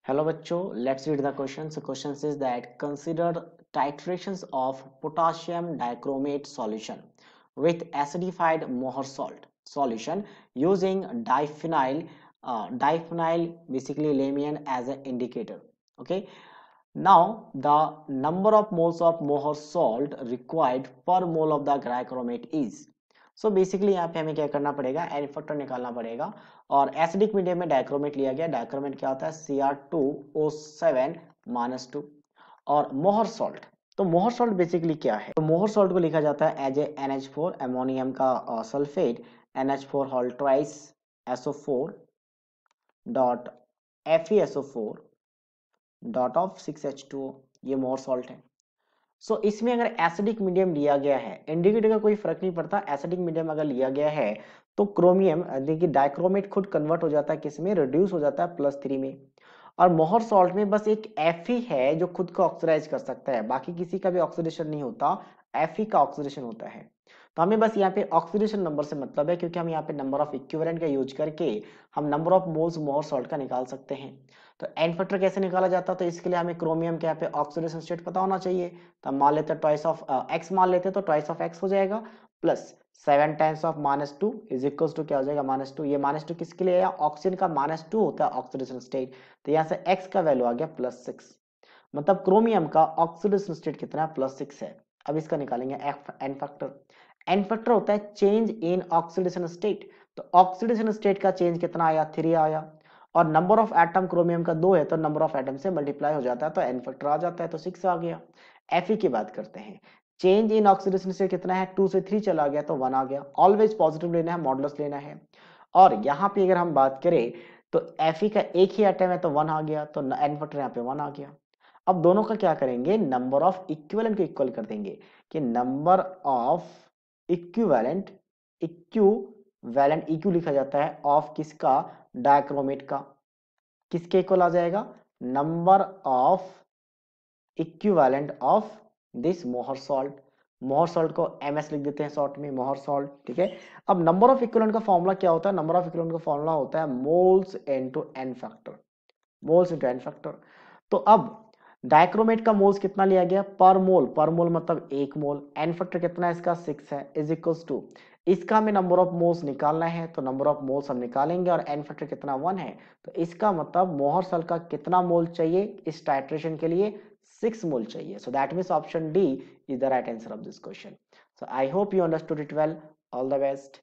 Hello बच्चों, let's read the question. So question says that consider titrations of potassium dichromate solution with acidified Mohr salt solution using diphenyl basically lamian as an indicator. Okay. Now the number of moles of Mohr salt required per mole of the dichromate is. So basically यहाँ पे हमें क्या करना पड़ेगा, N factor निकालना पड़ेगा और acidic medium में डाइक्रोमेट लिया गया। डाइक्रोमेट क्या होता है Cr2O7-2 और मोहर सॉल्ट। तो मोहर सॉल्ट बेसिकली क्या है, तो मोहर सॉल्ट को लिखा जाता है एज ए NH4 अमोनियम का sulphate NH4 whole twice SO4 dot FeSO4 dot of 6H2O, ये मोहर सॉल्ट है। सो इसमें अगर एसिडिक मीडियम लिया गया है, इंडिकेटर का कोई फर्क नहीं पड़ता, एसिडिक मीडियम अगर लिया गया है तो क्रोमियम देखिए डाइक्रोमेट खुद कन्वर्ट हो जाता है किसमें, रिड्यूस हो जाता है +3 में। और मोहर सॉल्ट में बस एक Fe है जो खुद को ऑक्सीडाइज कर सकता है, बाकी किसी का भी ऑक्सीडेशन नहीं होता, Fe का ऑक्सीडेशन होता है। तो हमें बस यहाँ पे ऑक्सीडेशन नंबर से मतलब है, क्योंकि हम यहाँ पे नंबर ऑफ इक्विवेलेंट का यूज करके हम नंबर ऑफ मोल्स मोहर सॉल्ट का निकाल सकते हैं। तो एन फैक्टर कैसे निकाला जाता है, तो इसके लिए हमें क्रोमियम के यहाँ पे ऑक्सीडेशन स्टेट पता होना चाहिए। तो हम मान लेते हैं ट्वाइस ऑफ एक्स मान लेते हैं, तो ट्वाइस ऑफ एक्स हो जाएगा plus 7 times of -2 is equal to क्या हो जाएगा -2। ये -2 किसके लिए आया, ऑक्सीजन का -2 होता है ऑक्सीडेशन स्टेट, तो यहाँ से एक्स का वैल्यू आ गया +6। मतलब क्रोमियम का ऑक्सीडेशन स्टेट कितना है, +6 है। अब इसका निकालेंगे एन फैक्टर। एन फैक्टर होता है चेंज इन ऑक्सीडेशन स्टेट, तो ऑक्सीडेशन स्टेट का चेंज कितना आया, 3 आया। और नंबर ऑफ एटम क्रोमियम का 2 है, तो नंबर ऑफ एटम से मल्टीप्लाई हो जाता है, तो एन फैक्टर आ जाता है, तो 6 आ गया। Fe की बात करते हैं, चेंज इन ऑक्सीडेशन स्टेट कितना है, 2 से 3 चला गया तो 1 आ गया। ऑलवेज पॉजिटिव लेना है, मॉडुलस लेना है। और यहाँ पे अगर हम बात करें तो Fe का एक ही एटम है तो 1 आ गया, तो एन फैक्टर यहाँ पे 1 आ गया। अब दोनों का क्या करेंगे, नंबर ऑफ इक्विवेलेंट को इक्वल कर देंगे कि नंबर ऑफ इक्विवेलेंट, इक्यू लिखा जाता है ऑफ किसका, डायक्रोमेट का, किसके इक्वल आ जाएगा, number of equivalent of this मोहर सॉल्ट। मोहर सॉल्ट को MS लिख देते हैं शॉर्ट में, मोहर सॉल्ट, ठीक है। अब नंबर ऑफ इक्विवेलेंट का फॉर्मूला क्या होता है, नंबर ऑफ इक्विवेलेंट का फॉर्मूला होता है moles into N factor, moles into N factor. तो अब डाइक्रोमेट का मोल्स कितना लिया गया, पर मोल मतलब 1 मोल, एन फैक्टर कितना है इसका 6 है, इज इक्वल्स टू इसका हमें नंबर ऑफ मोल्स निकालना है, तो नंबर ऑफ मोल्स हम निकालेंगे और एन फैक्टर कितना 1 है, तो इसका मतलब मोहर सॉल्ट का कितना मोल चाहिए इस टाइट्रेशन के लिए, 6 मोल चाहिए। So that means option D is the right answer of this question. So I hope you understood it well, all the best.